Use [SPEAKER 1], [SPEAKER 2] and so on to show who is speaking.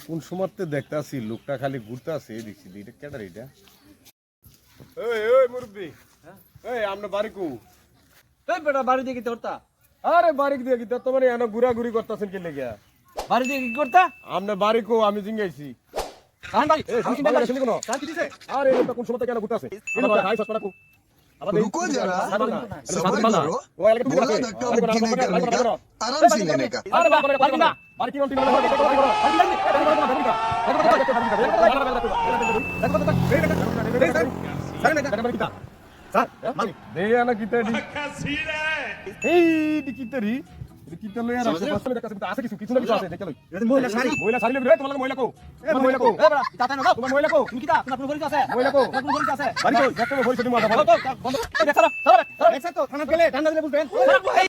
[SPEAKER 1] কোন সময়তে দেখতে আসি লোকটা খালি ঘুরতে আসে দেখছি এটা কেটার এটা ওই মুরব্বি এই আমরা বাড়ি কো
[SPEAKER 2] এই বেটা বাড়ি দিয়ে কি তোরতা
[SPEAKER 1] আরে বাড়ি দিয়ে কি তোমার এনে ঘুরাঘুরি করতেছেন কি লেগে
[SPEAKER 2] বাড়ি দিয়ে কি করতা
[SPEAKER 1] আমরা বাড়ি কো আমি জিঙ্গাইছি
[SPEAKER 2] কান ভাই
[SPEAKER 1] আমি চিন্তা করি শুনি কোন
[SPEAKER 2] কান কি দিছে
[SPEAKER 1] আরে এটা কোন সময়তে কেন ঘুরতে আসে এটা হাই সস্তা কো
[SPEAKER 3] रुको जरा सबर करो बोला धक्का मुक्की नहीं करने का आराम से लेने का
[SPEAKER 1] अरे बारी ना बारी की नोटी
[SPEAKER 2] মহিলা